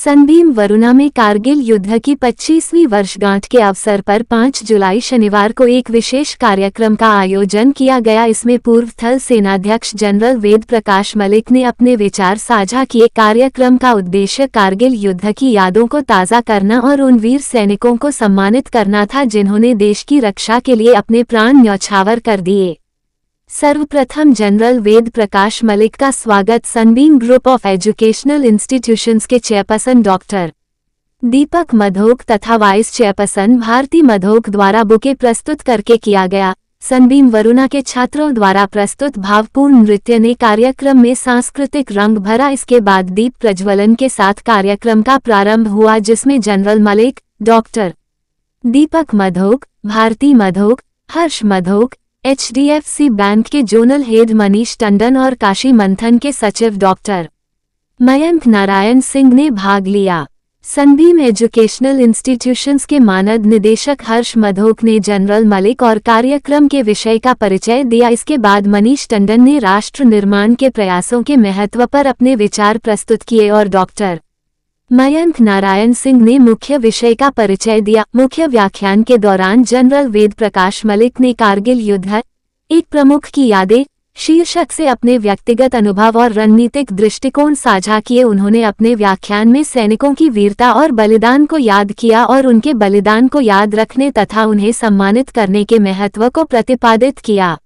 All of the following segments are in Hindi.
सनबीम वरुणा में कारगिल युद्ध की 25वीं वर्षगांठ के अवसर पर 5 जुलाई शनिवार को एक विशेष कार्यक्रम का आयोजन किया गया। इसमें पूर्व थल सेनाध्यक्ष जनरल वेद प्रकाश मलिक ने अपने विचार साझा किए। कार्यक्रम का उद्देश्य कारगिल युद्ध की यादों को ताज़ा करना और उन वीर सैनिकों को सम्मानित करना था जिन्होंने देश की रक्षा के लिए अपने प्राण न्यौछावर कर दिए। सर्वप्रथम जनरल वेद प्रकाश मलिक का स्वागत Sunbeam group of educational institutions के चेयरपर्सन डॉक्टर दीपक मधोक तथा वाइस चेयरपर्सन भारती मधोक द्वारा बुके प्रस्तुत करके किया गया। सनबीम वरुणा के छात्रों द्वारा प्रस्तुत भावपूर्ण नृत्य ने कार्यक्रम में सांस्कृतिक रंग भरा। इसके बाद दीप प्रज्वलन के साथ कार्यक्रम का प्रारंभ हुआ, जिसमें जनरल मलिक, डॉक्टर दीपक मधोक, भारती मधोक, हर्ष मधोक, HDFC बैंक के जोनल हेड मनीष टंडन और काशी मंथन के सचिव डॉक्टर मयंक नारायण सिंह ने भाग लिया। सनबीम एजुकेशनल इंस्टीट्यूशंस के मानद निदेशक हर्ष मधोक ने जनरल मलिक और कार्यक्रम के विषय का परिचय दिया। इसके बाद मनीष टंडन ने राष्ट्र निर्माण के प्रयासों के महत्व पर अपने विचार प्रस्तुत किए और डॉक्टर मयंक नारायण सिंह ने मुख्य विषय का परिचय दिया। मुख्य व्याख्यान के दौरान जनरल वेद प्रकाश मलिक ने कारगिल युद्ध, एक प्रमुख की यादें शीर्षक से अपने व्यक्तिगत अनुभव और रणनीतिक दृष्टिकोण साझा किए। उन्होंने अपने व्याख्यान में सैनिकों की वीरता और बलिदान को याद किया और उनके बलिदान को याद रखने तथा उन्हें सम्मानित करने के महत्व को प्रतिपादित किया।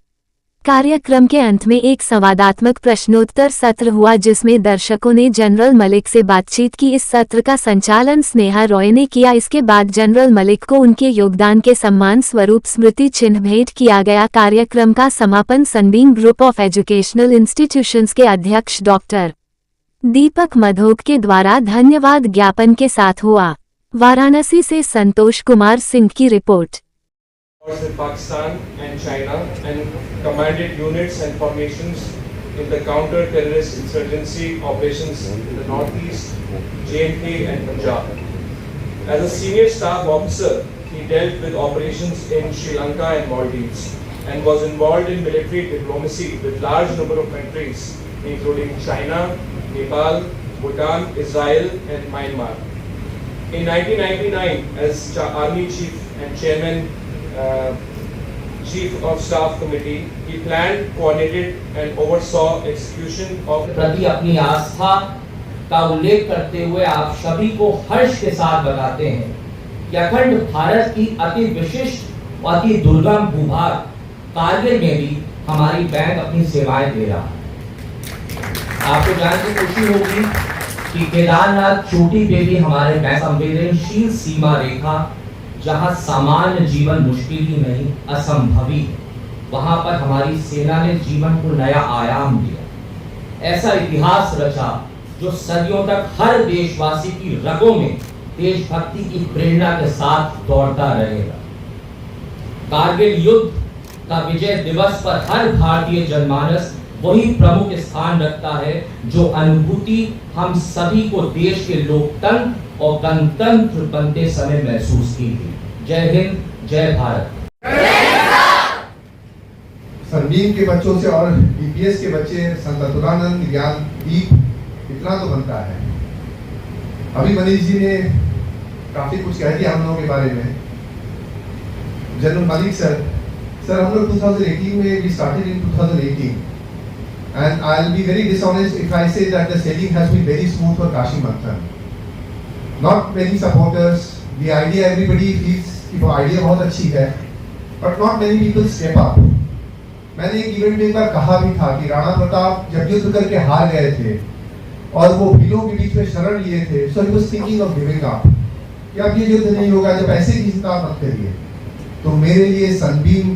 कार्यक्रम के अंत में एक संवादात्मक प्रश्नोत्तर सत्र हुआ, जिसमें दर्शकों ने जनरल मलिक से बातचीत की। इस सत्र का संचालन स्नेहा रॉय ने किया। इसके बाद जनरल मलिक को उनके योगदान के सम्मान स्वरूप स्मृति चिन्ह भेंट किया गया। कार्यक्रम का समापन Sunbeam group of educational institutions के अध्यक्ष डॉक्टर दीपक मधोक के द्वारा धन्यवाद ज्ञापन के साथ हुआ। वाराणसी से संतोष कुमार सिंह की report. With Pakistan and China and commanded units and formations in the counter-terrorist insurgency operations in the northeast, J&K and Punjab. As a senior staff officer, he dealt with operations in Sri Lanka and Maldives and was involved in military diplomacy with large number of countries including China, Nepal, Bhutan, Israel and Myanmar. In 1999, as Army Chief and Chairman Chief of Staff Committee, he planned, coordinated and oversaw execution of प्रति अपनी आस्था का उल्लेख करते हुए आप सभी को हर्ष के साथ बताते हैं कि अखंड भारत की अति विशिष्ट और अति दुर्गम भूभाग कारगिल में भी हमारी बैंक अपनी सेवाएं दे रहा है। आपको जानकर खुशी होगी कि केदारनाथ चोटी पे भी हमारे बैंक संवेदनशील सीमा रेखा, जहां सामान्य जीवन मुश्किल ही नहीं असंभव ही, वहां पर हमारी सेना ने जीवन को नया आयाम दिया। ऐसा इतिहास रचा जो सदियों तक हर देशवासी की रगों में देशभक्ति की प्रेरणा के साथ दौड़ता रहेगा। कारगिल युद्ध का विजय दिवस पर हर भारतीय जनमानस वही प्रमुख स्थान रखता है जो अनुभूति हम सभी को देश के लोकतंत्र और गणतंत्र बनते समय महसूस की थी। जय हिंद, जय भारत। सनबीम के बच्चों से और EPS के बच्चे संततुरानंद ज्ञान दीप इतना तो बनता है। अभी मनीष जी ने काफी कुछ कह दिया हम लोगों के बारे में। जनरल मलिक सर हम लोग 2018 में we started in 2018 and I'll be very dishonest if I say that the sailing has been very smooth for Kashi Manthan. Not many supporters, the idea everybody feels कि वो आइडिया बहुत अच्छी है, but not many people step up. मैंने एक इवेंट में एक बार कहा भी था कि राणा प्रताप जब युद्ध करके हार गए थे और वो भीलों के बीच में शरण लिए थे, so he was thinking of giving up कि अब ये युद्ध नहीं होगा, जब ऐसे की चिंता मत करिए। तो मेरे लिए सनबीम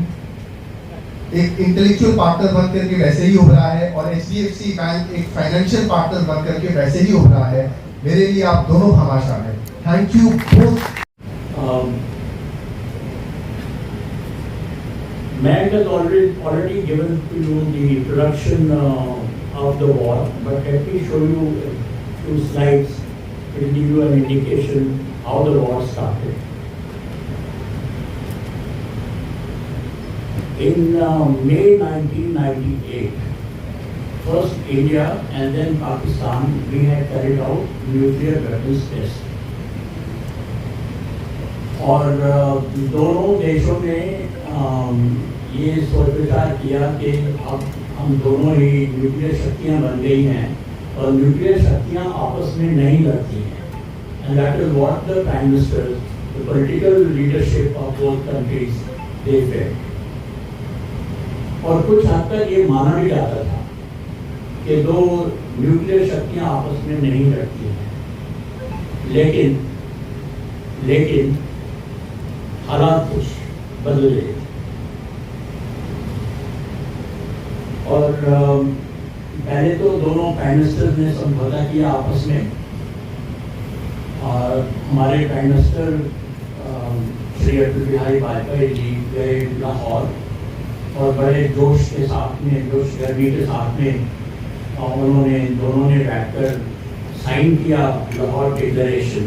एक इंटेलेक्चुअल पार्टनर बन करके वैसे ही उभरा है और HDFC बैंक एक फाइनेंशियल पार्टनर बन करके वैसे ही उभरा है। मेरे लिए आप दोनों भामाशाह हैं। Thank you both. Mayank has already given to you the introduction of the war, but let me show you a few slides to give you an indication how the war started. In May 1998, first India and then Pakistan, we had carried out nuclear weapons test. और दोनों देशों ने ये सोच विचार किया कि अब हम दोनों ही न्यूक्लियर शक्तियाँ बन गई हैं और न्यूक्लियर शक्तियाँ आपस में नहीं लड़ती हैं. And that is what the Prime Ministers, the political leadership of both countries, they felt. और कुछ हद तक ये माना भी जाता था कि दो न्यूक्लियर शक्तियाँ आपस में नहीं लड़ती हैं. लेकिन हालात कुछ बदल गए और पहले तो दोनों प्राइम मिनिस्टर ने समझौता किया आपस में. और हमारे प्राइम मिनिस्टर श्री अटल बिहारी वाजपेयी जी गए लाहौर और बड़े जोश के साथ में, जोश गर्मी के साथ में उन्होंने दोनों ने बैठकर साइन किया लाहौर डिक्लेरेशन,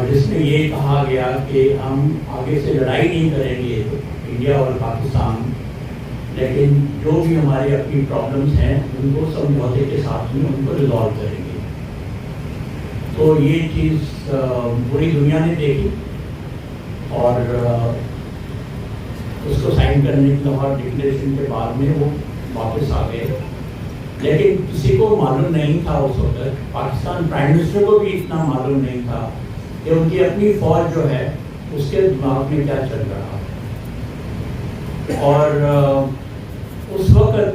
जिसमें ये कहा गया कि हम आगे से लड़ाई नहीं करेंगे इंडिया और पाकिस्तान, लेकिन जो भी हमारे अपनी प्रॉब्लम्स हैं उनको समझौते के साथ में उनको रिजॉल्व करेंगे. तो ये चीज़ पूरी दुनिया ने देखी और उसको साइन करने के लाहौर डिक्लेरेशन के बाद में वो वापस आ गए. लेकिन किसी को मालूम नहीं था उस वक्त, पाकिस्तान प्राइम मिनिस्टर को भी इतना मालूम नहीं था कि उनकी अपनी फौज जो है उसके दिमाग में क्या चल रहा है. और उस वक्त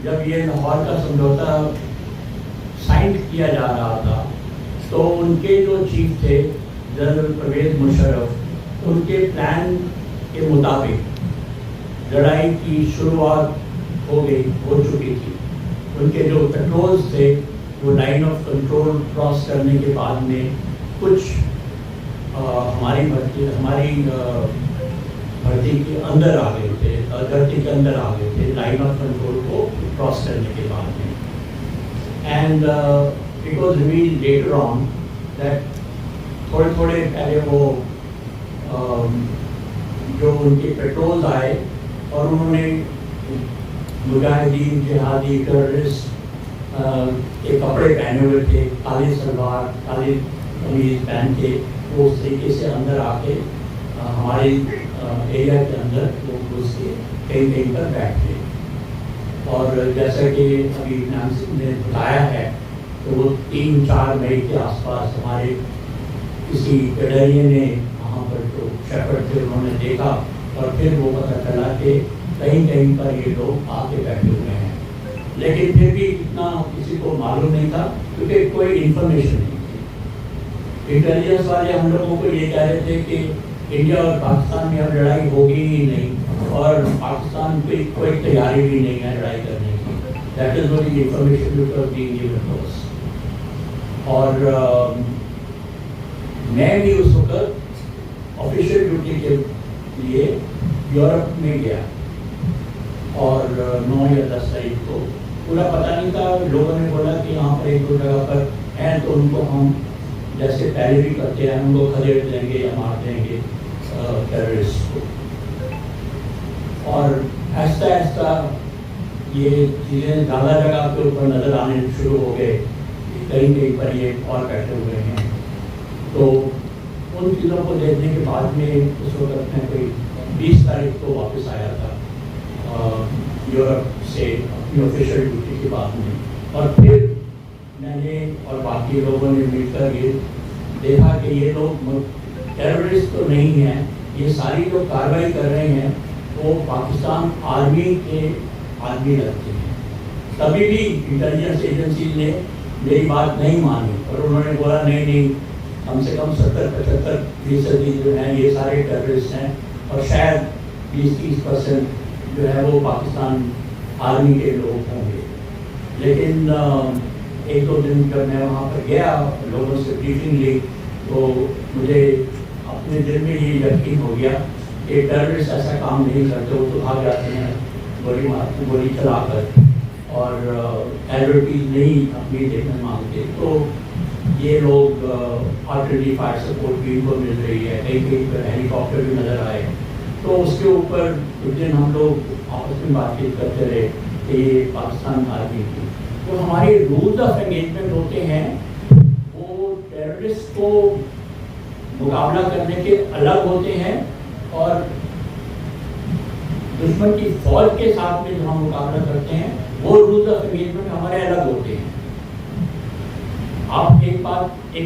जब ये लाहौर का समझौता साइन किया जा रहा था तो उनके जो चीफ थे जनरल परवेज मुशर्रफ, उनके प्लान के मुताबिक लड़ाई की शुरुआत हो चुकी थी. उनके जो पेट्रोल्स थे वो लाइन ऑफ कंट्रोल क्रॉस करने के बाद में कुछ हमारी भर्ती के अंदर आ गए थे, धरती के अंदर आ गए थे लाइन ऑफ कंट्रोल को क्रॉस करने के बाद में. And it was revealed later on that थोड़े पहले वो जो उनके पेट्रोल्स आए और उन्होंने मुजाहिदीन, जिहादी, टेररिस्ट के कपड़े पहने हुए थे, काली सलवार, काली कमीज पहन के वो उस तरीके से अंदर आके हमारे एरिया के अंदर वो घुस के कहीं पर बैठ गए. और जैसा कि अभी नैन्सी ने बताया है तो वो 3-4 मई के आसपास हमारे किसी गडरिये ने वहाँ पर जो शेफर्ड थे उन्होंने देखा और फिर वो पता चला कि कहीं पर ये लोग आके बैठे हुए हैं. लेकिन फिर भी इतना किसी को मालूम नहीं था क्योंकि कोई इन्फॉर्मेशन नहीं थी. इंटेलिजेंस वाले हम लोगों को ये कह रहे थे कि इंडिया और पाकिस्तान में अब लड़ाई होगी ही नहीं और पाकिस्तान की कोई तैयारी भी नहीं है लड़ाई करने की. That is what the information which was being given to us. और मैं भी उस वक्त ऑफिशियल ड्यूटी के लिए यूरोप में गया और 9 या 10 तारीख को पूरा पता नहीं था. लोगों ने बोला कि यहाँ पर 1-2 जगह पर हैं तो उनको हम जैसे पहले भी करते हैं उनको खदेड़ देंगे या मार देंगे टेररिस्ट को. और ऐसा ये चीज़ें ज़्यादा जगह के ऊपर नज़र आने शुरू हो गए. कहीं पर ये और बैठे हुए हैं. तो उन चीज़ों को देखने के बाद में उस वक्त मैं कोई 20 तारीख को वापस आया था यूरोप से अपनी ऑफिशियल ड्यूटी के बाद में. और फिर मैंने और बाकी लोगों ने मिलकर ये देखा कि ये लोग टेररिस्ट तो नहीं हैं, ये सारी जो कार्रवाई कर रहे हैं वो पाकिस्तान आर्मी के आदमी लगते हैं. तभी भी इंटेलिजेंस एजेंसीज ने मेरी बात नहीं मानी और उन्होंने बोला नहीं कम से कम 70-75% जो हैं ये सारे टेररिस्ट हैं और शायद 20-30% जो है वो पाकिस्तान आर्मी के लोग होंगे. लेकिन 1-2 दिन जब मैं वहाँ पर गया लोगों से ब्रीफिंग ली तो मुझे अपने दिल में ये यकीन हो गया कि टेररिस्ट ऐसा काम नहीं करते. वो तो भाग जाते हैं गोली चलाकर और कैजुअल्टीज नहीं अपनी देखना मांगते. तो ये लोग आर्टिलरी फायर सपोर्ट भी इनको मिल रही है, कहीं पर हेलीकॉप्टर भी नज़र आए. तो उसके ऊपर उस दिन हम लोग आपस में बातचीत करते रहे थे पाकिस्तान आर्मी की। तो हमारे रूल्स ऑफ एंगेजमेंट होते हैं वो टेररिस्ट को मुकाबला करने के अलग होते हैं और दुश्मन की फौज के साथ में जो हम मुकाबला करते हैं वो रूल्स ऑफ एंगेजमेंट हमारे अलग होते हैं। आप एक बात एक